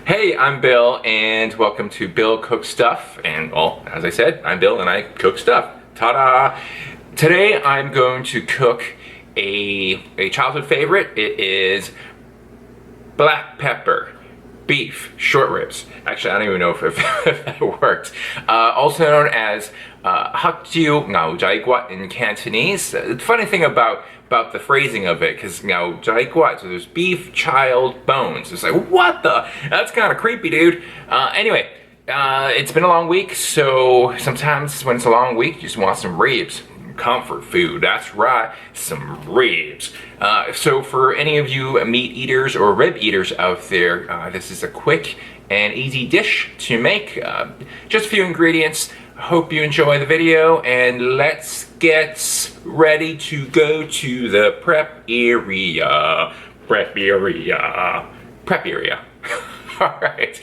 Hey, I'm Bill, and welcome to Bill Cooks Stuff. And, well, as I said, I'm Bill, and I cook stuff. Ta-da! Today, I'm going to cook a childhood favorite. It is black pepper beef short ribs. Actually, I don't even know if that worked. Also known as hakjiu ngao jai guat in Cantonese. The funny thing about the phrasing of it, because ngao jai guat, so there's beef, child, bones. It's like, what the? That's kind of creepy, dude. Anyway, it's been a long week, so sometimes when it's a long week, you just want some ribs. Comfort food, that's right, some ribs. So for any of you meat eaters or rib eaters out there, this is a quick and easy dish to make. Just a few ingredients. Hope you enjoy the video, and let's get ready to go to the prep area. All right,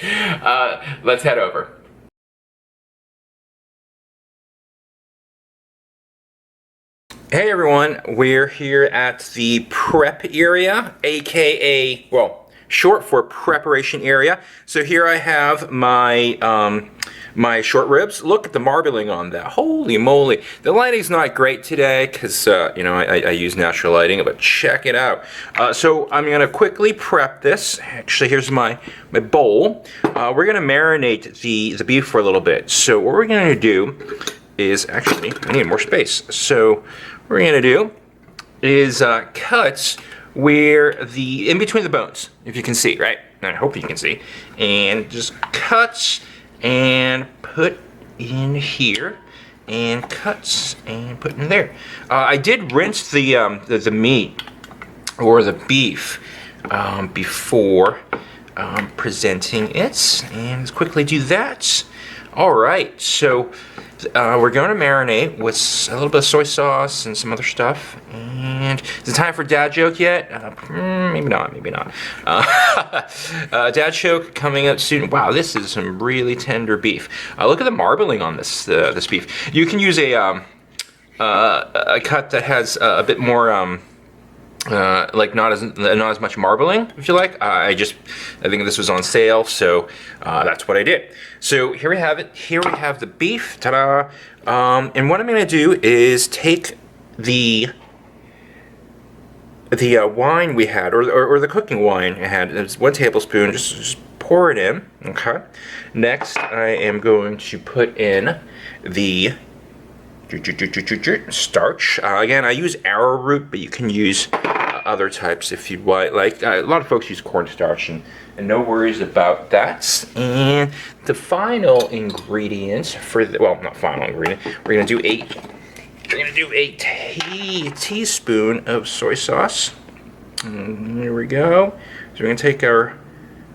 let's head over. Hey everyone, we're here at the prep area, aka, well, short for preparation area. So here I have my my short ribs. Look at the marbling on that. Holy moly. The lighting's not great today because, you know, I use natural lighting, but check it out. So I'm going to quickly prep this. Actually, here's my bowl. We're going to marinate the beef for a little bit. So what we're going to do is, actually, I need more space. So what we're going to do is cut where in between the bones, if you can see, right? I hope you can see. And just cut and put in here, and cuts and put in there. I did rinse the meat or the beef before presenting it, and let's quickly do that. All right, so we're going to marinate with a little bit of soy sauce and some other stuff. And is it time for dad joke yet? Maybe not, maybe not. Dad joke coming up soon. Wow, this is some really tender beef. Look at the marbling on this beef. You can use a cut that has a bit more like not as much marbling, if you like. I think this was on sale, so that's what I did. So here we have it. Here we have the beef. Ta-da! And what I'm going to do is take the wine we had, or the cooking wine I had. It's 1 tablespoon. Just pour it in. Okay. Next, I am going to put in the starch. Again, I use arrowroot, but you can use other types if you'd like. A lot of folks use cornstarch, and no worries about that. And the final ingredient for not final ingredient. We're gonna do a teaspoon of soy sauce. And here we go. So we're gonna take there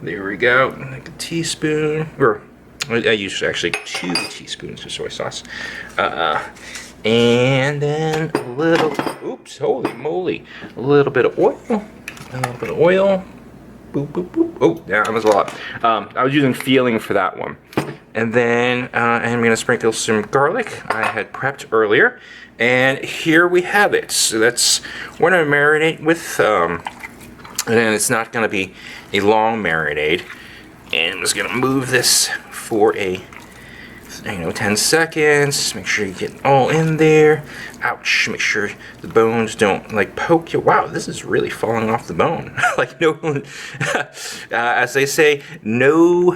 we go, like a teaspoon, or I use actually 2 teaspoons of soy sauce. And then a little, oops, holy moly, a little bit of oil. Boop, boop, boop. Oh, yeah, that was a lot. I was using feeling for that one. And then I'm going to sprinkle some garlic I had prepped earlier. And here we have it. So we're going to marinate with, and it's not going to be a long marinade. And I'm just going to move this for 10 seconds. Make sure you get all in there. Ouch. Make sure the bones don't poke you. Wow, this is really falling off the bone. As they say, no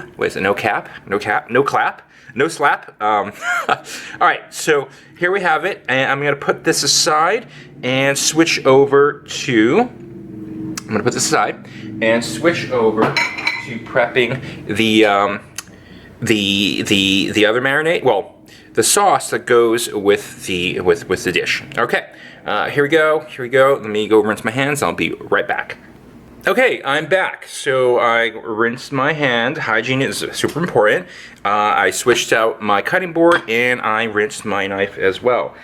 cap, no clap, no slap. All right, so here we have it, and I'm gonna put this aside and switch over to. I'm gonna put this aside and switch over to prepping the other marinade, well, the sauce that goes with the dish. Okay, here we go. Let me go rinse my hands. I'll be right back. Okay, I'm back. So I rinsed my hand. Hygiene is super important. I switched out my cutting board, and I rinsed my knife as well.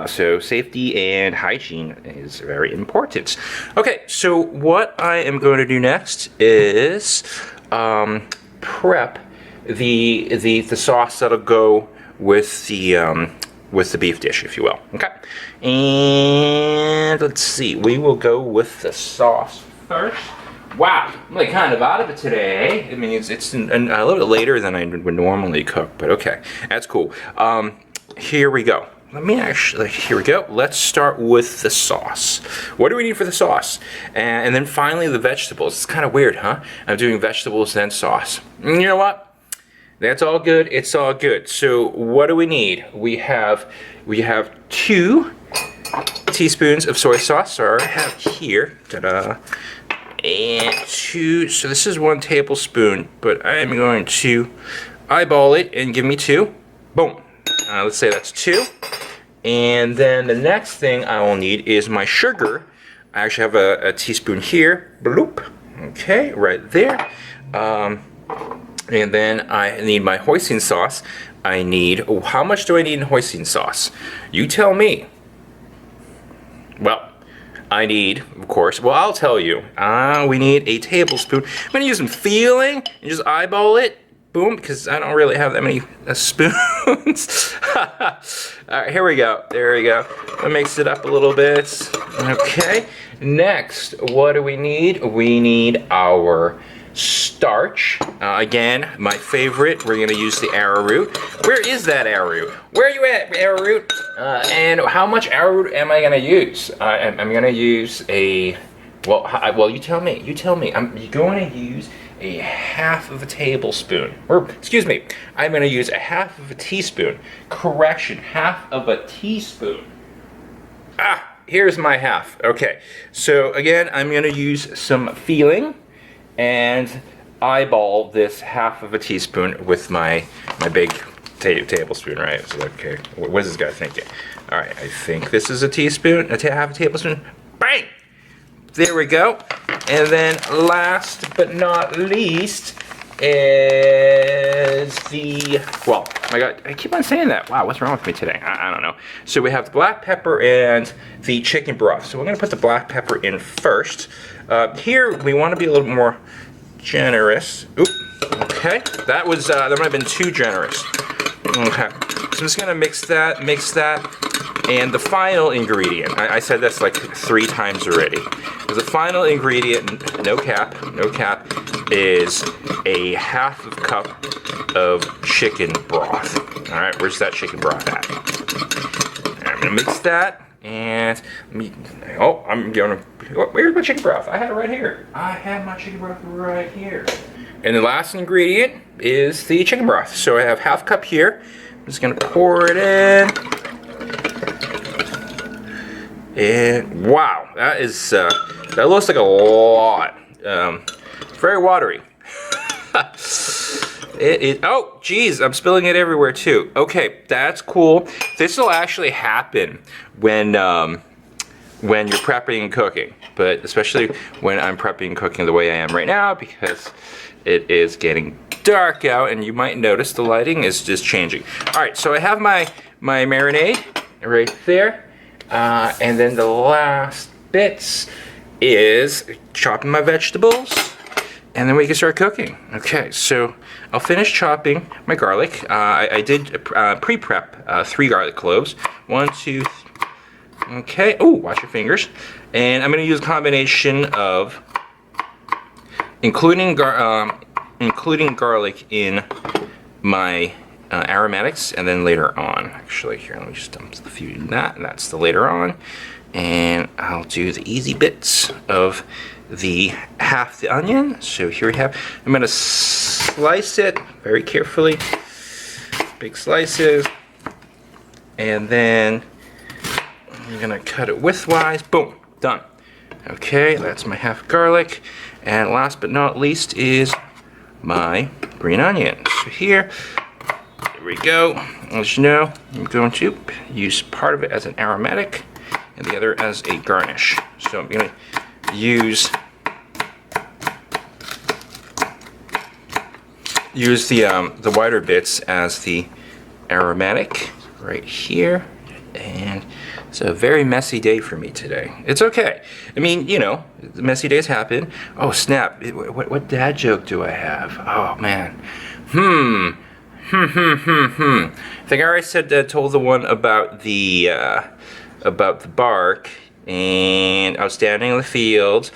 So safety and hygiene is very important. Okay, so what I am going to do next is prep the sauce that'll go with the beef dish, if you will. Okay, and let's see. We will go with the sauce first. Wow, I'm like kind of out of it today. I mean, it's a little bit later than I would normally cook, but okay, that's cool. Here we go. Here we go. Let's start with the sauce. What do we need for the sauce? And then finally the vegetables. It's kind of weird, huh? I'm doing vegetables then sauce. You know what? That's all good. It's all good. So what do we need? We have 2 teaspoons of soy sauce. So I have here. Ta-da. And 2. So this is 1 tablespoon, but I am going to eyeball it and give me 2. Boom. Let's say that's 2. And then the next thing I will need is my sugar. I actually have a teaspoon here. Bloop. Okay, right there. And then I need my hoisin sauce. How much do I need in hoisin sauce? You tell me. Well, I need, of course, well, I'll tell you. We need a tablespoon. I'm going to use some feeling and just eyeball it. Boom, because I don't really have that many spoons. All right, here we go. There we go. I'll mix it up a little bit. Okay. Next, what do we need? We need our starch. Again, my favorite. We're going to use the arrowroot. Where is that arrowroot? Where are you at, arrowroot? And how much arrowroot am I going to use? I'm going to use a... Well, you tell me. You tell me. I'm going to use a half of a tablespoon. Or, excuse me, I'm going to use a half of a teaspoon. Correction, half of a teaspoon. Here's my half. Okay, so again, I'm going to use some feeling and eyeball this half of a teaspoon with my big tablespoon, right? So, okay, what is this guy thinking? All right, I think this is a teaspoon, half a tablespoon. Bang! There we go. And then last but not least is my God, I keep on saying that. Wow, what's wrong with me today? I don't know. So we have the black pepper and the chicken broth. So we're gonna put the black pepper in first. Here we wanna be a little more generous. Oop, okay. That might have been too generous. Okay, so I'm just gonna mix that. And the final ingredient, I said this like 3 times already. The final ingredient, no cap, is a half of cup of chicken broth. All right, where's that chicken broth at? I'm gonna mix that, and where's my chicken broth? I have it right here. I have my chicken broth right here. And the last ingredient is the chicken broth. So I have half cup here. I'm just gonna pour it in. And wow, that looks like a lot. Very watery. Oh, geez, I'm spilling it everywhere too. Okay, that's cool. This will actually happen when you're prepping and cooking, but especially when I'm prepping and cooking the way I am right now, because it is getting dark out, and you might notice the lighting is just changing. All right, so I have my marinade right there. And then the last bits is chopping my vegetables, and then we can start cooking. Okay, so I'll finish chopping my garlic. I did pre-prep 3 garlic cloves. 1, 2, okay. Oh, watch your fingers. And I'm going to use a combination of including garlic in my aromatics, and then later on, actually, here, let me just dump a few in that, and that's the later on, and I'll do the easy bits of the half the onion. So here we have, I'm going to slice it very carefully, big slices, and then I'm going to cut it widthwise. Boom, done. Okay, that's my half garlic, and last but not least is my green onion. So here we go. As you know, I'm going to use part of it as an aromatic and the other as a garnish. So I'm going to use the wider bits as the aromatic right here. And it's a very messy day for me today. It's okay. I mean, you know, messy days happen. Oh snap! What dad joke do I have? Oh man. I think I already told the one about the bark, and I was standing in the field.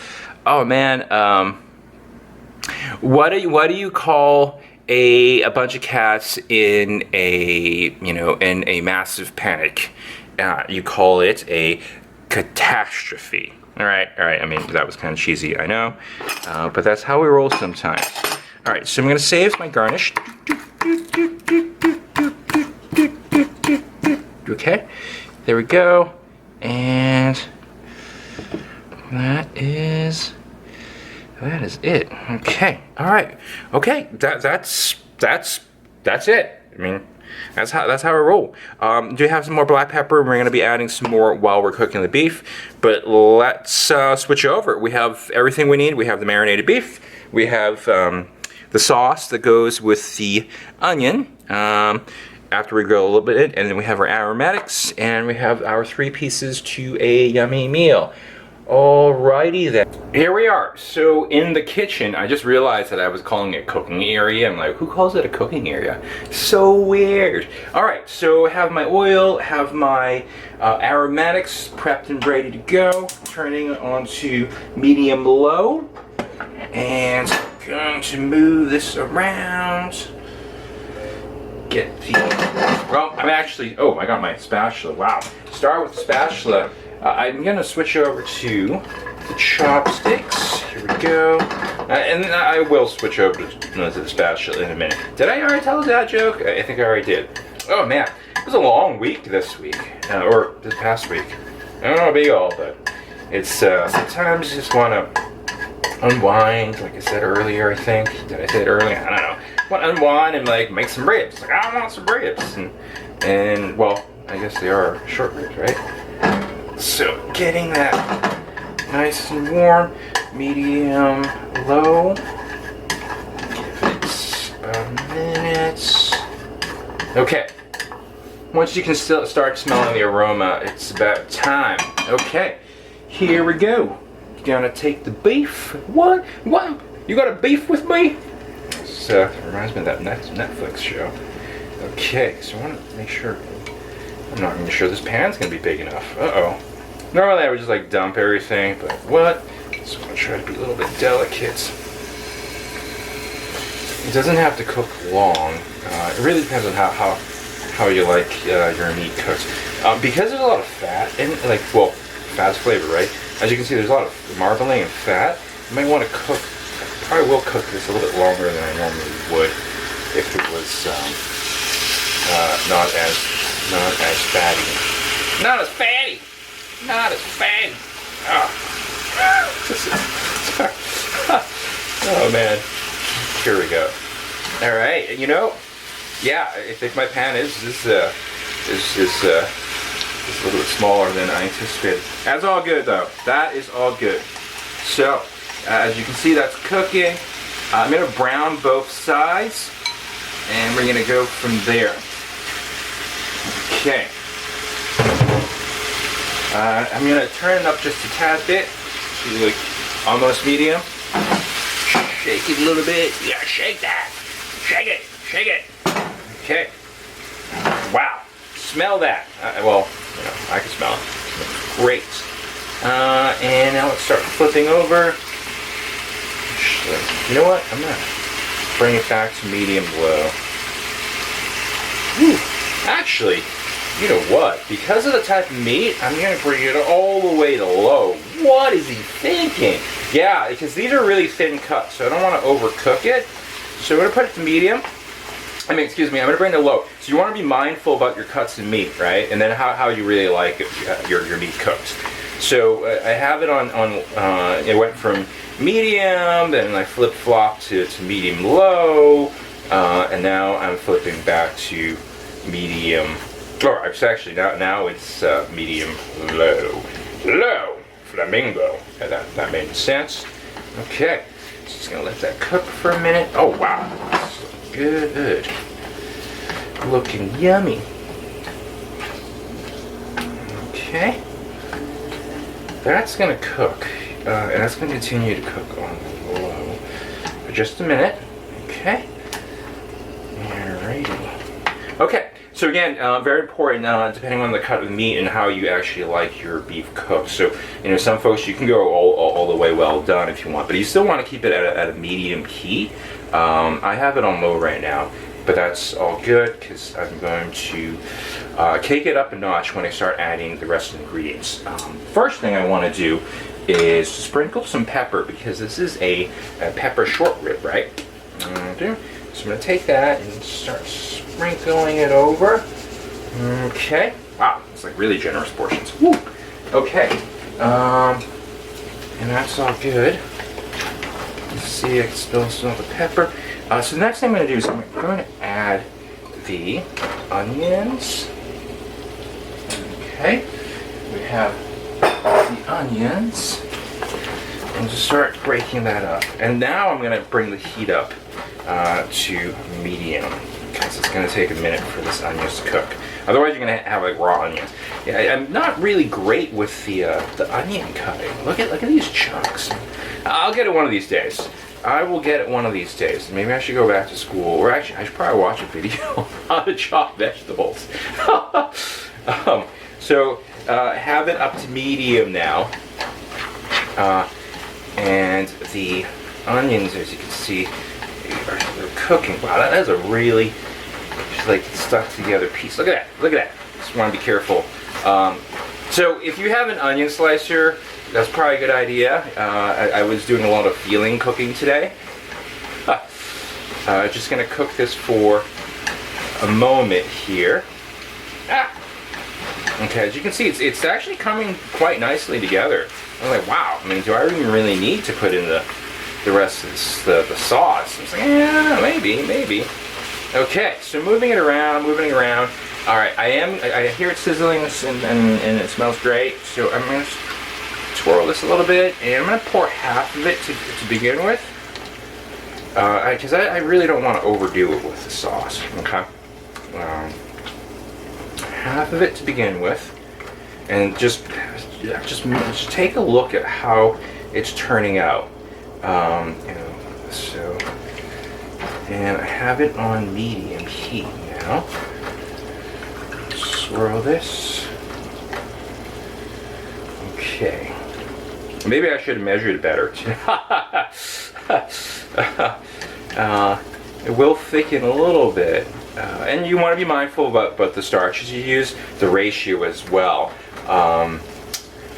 Oh man, What do you call a bunch of cats in a in a massive panic? You call it a catastrophe. All right. I mean, that was kind of cheesy, I know, but that's how we roll sometimes. All right, so I'm gonna save my garnish. Okay, there we go, and that is it. Okay, all right. Okay, that's it. I mean, that's how I roll. Do have some more black pepper? We're gonna be adding some more while we're cooking the beef. But let's switch over. We have everything we need. We have the marinated beef. We have the sauce that goes with the onion. After we grill a little bit, and then we have our aromatics, and we have our 3 pieces to a yummy meal. Alrighty then. Here we are. So in the kitchen, I just realized that I was calling it a cooking area. I'm like, who calls it a cooking area? So weird. Alright, so I have my oil, have my aromatics prepped and ready to go. Turning it on to medium low. And going to move this around. Get the, well, I'm actually, oh, I got my spatula. Wow. Start with the spatula. I'm going to switch over to the chopsticks. Here we go. And then I will switch over to the spatula in a minute. Did I already tell that joke? I think I already did. Oh, man. It was a long week this week. Or this past week. I don't know about y'all, but it's, sometimes you just want to unwind, like I said earlier, I think. Did I say it earlier? I don't know. Want to unwind and like make some ribs. Like, I want some ribs. And well, I guess they are short ribs, right? So getting that nice and warm, medium low. Give it a minute. Okay. Once you can still start smelling the aroma, it's about time. Okay. Here we go. Gonna take the beef. What? You got a beef with me? This reminds me of that Netflix show. Okay, so I want to make sure. I'm not even sure this pan's gonna be big enough. Uh-oh. Normally I would just like dump everything, but what? So I'm gonna try to be a little bit delicate. It doesn't have to cook long. It really depends on how you like your meat cooked. Because there's a lot of fat and fat's flavor, right? As you can see, there's a lot of marbling and fat. You might want to cook. I probably will cook this a little bit longer than I normally would if it was not as fatty. Not as fatty. Oh man. Here we go. All right. Yeah. I think my pan is a little bit smaller than I anticipated. That's all good though. That is all good. So, as you can see, that's cooking. I'm gonna brown both sides, and we're gonna go from there. Okay. I'm gonna turn it up just a tad bit to like almost medium. Shake it a little bit. Yeah, shake that. Shake it. Okay. Wow. Smell that. I can smell it. It's great. And now let's start flipping over. You know what? I'm going to bring it back to medium low. Whew. Actually, you know what? Because of the type of meat, I'm going to bring it all the way to low. What is he thinking? Yeah, because these are really thin cuts, so I don't want to overcook it. So I'm going to put it to medium. I'm going to bring it low. So you want to be mindful about your cuts of meat, right? And then how you really like your meat cooked. So I have it on it went from medium, then I flip-flopped to medium low, and now I'm flipping back to medium, or actually now it's medium low. Flamingo. That made sense. Okay, just gonna let that cook for a minute. Oh wow. Good. Looking yummy. Okay. That's going to cook. And that's going to continue to cook on low for just a minute. Okay. Alrighty. Okay. So again, very important, depending on the cut of meat and how you actually like your beef cooked. So, some folks, you can go all the way way well done if you want, but you still want to keep it at a medium heat. I have it on low right now, but that's all good because I'm going to cake it up a notch when I start adding the rest of the ingredients. First thing I want to do is sprinkle some pepper because this is a pepper short rib, right? So I'm going to take that and start sprinkling it over. Okay. Wow, it's like really generous portions. Woo. Okay. And that's all good. You see, I can still smell the pepper. So the next thing I'm going to do is I'm going to add the onions. Okay. We have the onions. And just start breaking that up. And now I'm going to bring the heat up to medium because it's going to take a minute for this onions to cook. Otherwise, you're going to have like raw onions. Yeah, I'm not really great with the onion cutting. Look at these chunks. I'll get it one of these days. I will get it one of these days. Maybe I should go back to school, or actually, I should probably watch a video on how to chop vegetables. So have it up to medium now, and the onions, as you can see, they're cooking. Wow, that is a really like stuck together piece. Look at that! Look at that! Just want to be careful. So if you have an onion slicer, that's probably a good idea. I was doing a lot of feeling cooking today. Just gonna cook this for a moment here. Okay, as you can see, it's actually coming quite nicely together. I'm like, wow. I mean, do I even really need to put in the rest of this, the sauce? I was like, yeah, maybe. Okay, so moving it around. All right, I hear it sizzling and it smells great. So I'm gonna swirl this a little bit, and I'm gonna pour half of it to begin with, because I really don't want to overdo it with the sauce. Okay, half of it to begin with, and just take a look at how it's turning out. So. And I have it on medium heat now. Swirl this. Okay. Maybe I should have measured it better. It will thicken a little bit. And you want to be mindful about the starches you use, the ratio as well.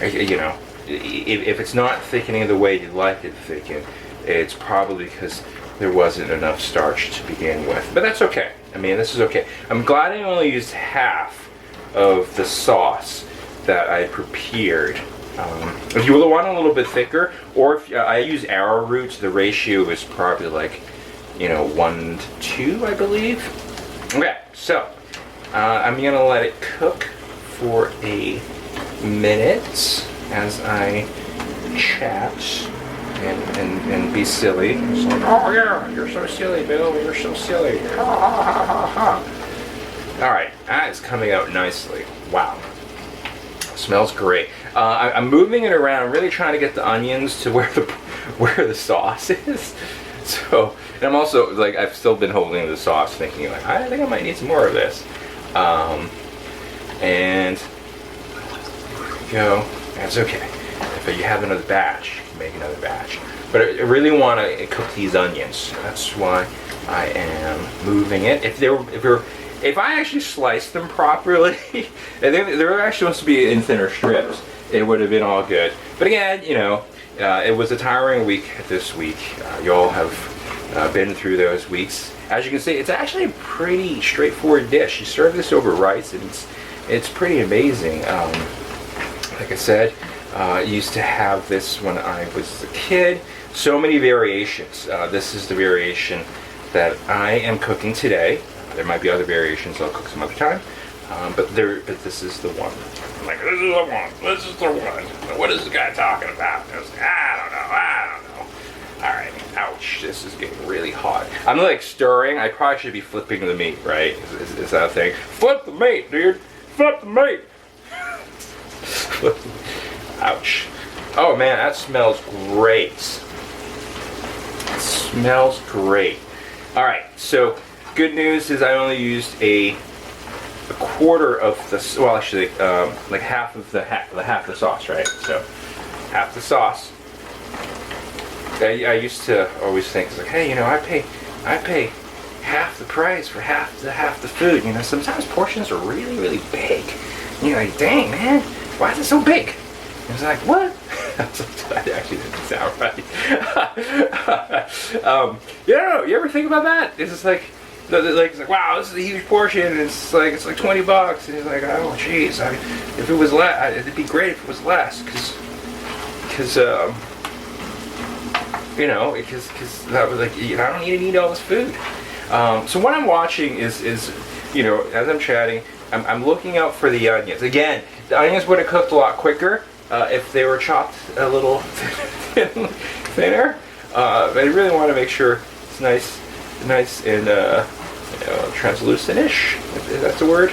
You know, if it's not thickening the way you'd like it to thicken, it's probably because there wasn't enough starch to begin with. But that's okay. I mean, this is okay. I'm glad I only used half of the sauce that I prepared. If you want a little bit thicker, or if I use arrowroot, the ratio is probably like, 1 to 2, I believe. Okay, so I'm gonna let it cook for a minute as I chat and be silly. It's like, oh yeah, you're so silly, Bill. You're so silly. Ha ha ha ha. All right, that is coming out nicely. Wow, smells great. I'm moving it around. I'm really trying to get the onions to where the sauce is. So, and I'm also like, I've still been holding the sauce, thinking like, I think I might need some more of this. And go. That's okay. If you have another batch, make another batch. But I really want to cook these onions. That's why I am moving it. If I actually sliced them properly, and they were actually supposed to be in thinner strips, it would have been all good. But again, it was a tiring week this week. You all have been through those weeks. As you can see, it's actually a pretty straightforward dish. You serve this over rice, and it's pretty amazing. Like I said, I used to have this when I was a kid. So many variations. This is the variation that I am cooking today. There might be other variations I'll cook some other time, but this is the one. I'm like, this is the one. This is the one. What is the guy talking about? I was like, I don't know. All right. Ouch. This is getting really hot. I'm like stirring. I probably should be flipping the meat, right? Is that a thing? Flip the meat, dude. Flip the meat. Ouch. Oh man, that smells great. It smells great. All right, so good news is I only used a quarter of the, well actually like half of the sauce, right? So half the sauce. I used to always think, like, hey, I pay half the price for half the food. Sometimes portions are really, really big. Like, dang, man, why is it so big? And it's like, what? That actually didn't sound right. You ever think about that? It's just like, it's like, wow, this is a huge portion. And it's like $20, and it's like, oh, jeez. If it was less, it'd be great if it was less, because that was like, I don't need to eat all this food. So what I'm watching is as I'm chatting, I'm looking out for the onions. Again, the onions would have cooked a lot quicker if they were chopped a little thinner. But I really want to make sure it's nice and translucent-ish, if that's the word.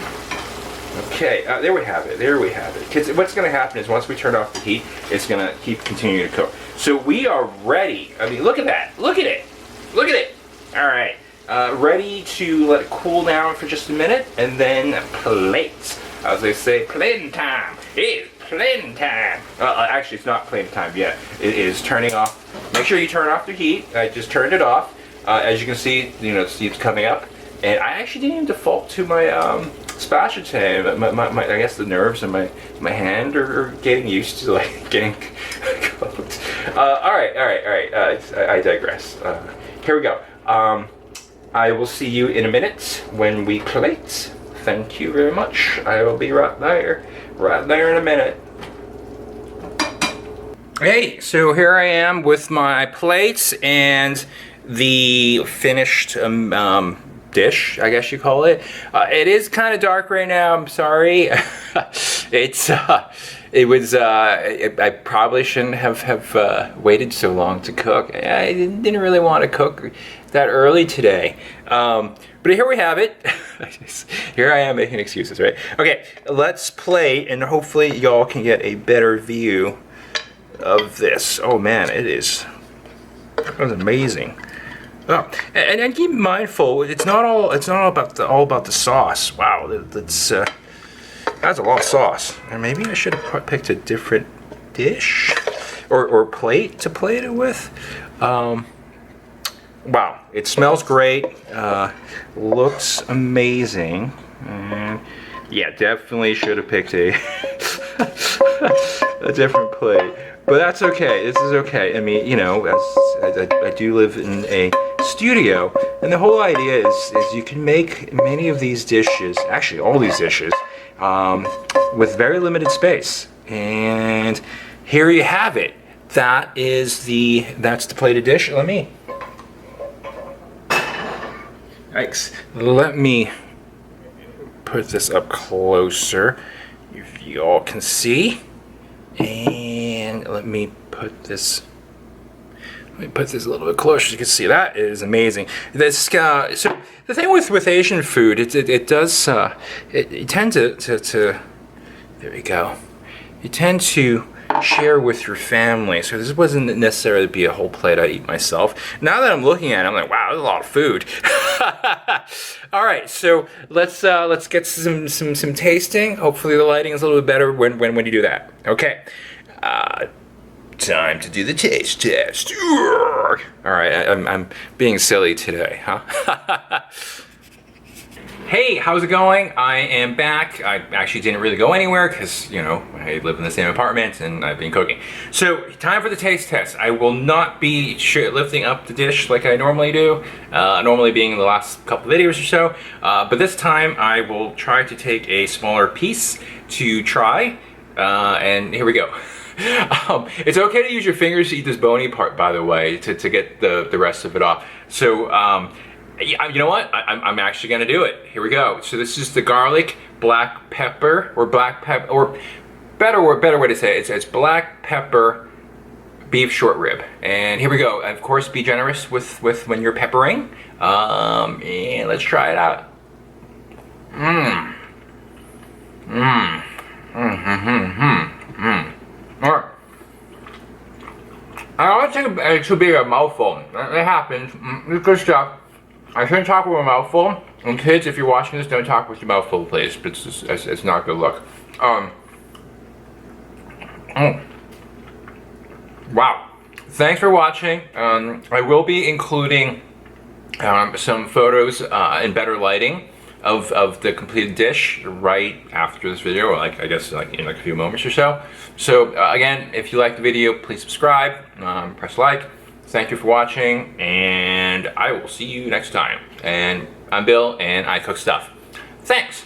Okay, there we have it. Because what's going to happen is once we turn off the heat, it's going to keep continuing to cook. So we are ready. I mean, look at that. Look at it. All right. Ready to let it cool down for just a minute, and then plate. As they say, plating time. It's plating time. Actually, it's not plating time yet. It is turning off. Make sure you turn off the heat. I just turned it off. As you can see, the steam's coming up. And I actually didn't even default to my spatula today. I guess the nerves in my hand are getting used to getting cooked. All right. I digress. Here we go. I will see you in a minute when we plate. Thank you very much. I will be right there in a minute. Hey, so here I am with my plates and the finished dish, I guess you call it. It is kind of dark right now. I'm sorry. I probably shouldn't have waited so long to cook. I didn't really want to cook that early today. But here we have it. Here I am making excuses, right? Okay, let's play, and hopefully y'all can get a better view of this. Oh man, that was amazing. Oh, and keep mindful, it's not all about the sauce. Wow, that's a lot of sauce. And maybe I should have picked a different dish or plate to plate it with. Wow, it smells great. Looks amazing. And yeah, definitely should have picked a different plate. But that's okay. This is okay. I mean, I do live in a studio, and the whole idea is you can make many of these dishes, actually all these dishes, with very limited space. And here you have it. That's the plated dish. Yikes. Let me put this up closer, if you all can see. And let me put this a little bit closer so you can see. That is amazing. This so the thing with Asian food, it does you tend to there we go. You tend to share with your family. So this wasn't necessarily be a whole plate I'd eat myself. Now that I'm looking at it, I'm like, wow, there's a lot of food. All right, so let's get some tasting. Hopefully the lighting is a little bit better when you do that. Okay. Time to do the taste test. All right, I'm being silly today, huh? Hey, how's it going? I am back. I actually didn't really go anywhere because, I live in the same apartment and I've been cooking. So, time for the taste test. I will not be lifting up the dish like I normally do, normally being in the last couple videos or so. But this time I will try to take a smaller piece to try. And here we go. It's okay to use your fingers to eat this bony part, by the way, to get the rest of it off. So, you know what? I'm actually gonna do it. Here we go. So this is the garlic, black pepper, or better way to say it, it's black pepper beef short rib. And here we go. And of course, be generous with when you're peppering. And let's try it out. Alright. I always think too big a mouthful. It happens. It's good stuff. I shouldn't talk with a mouthful. And kids, if you're watching this, don't talk with your mouth full, please. It's not good luck. Wow. thanks for watching. I will be including some photos in better lighting of the completed dish right after this video, like I guess like in like a few moments or so. So again, if you like the video, please subscribe, press like. Thank you for watching, and I will see you next time. And I'm Bill, and I cook stuff. Thanks.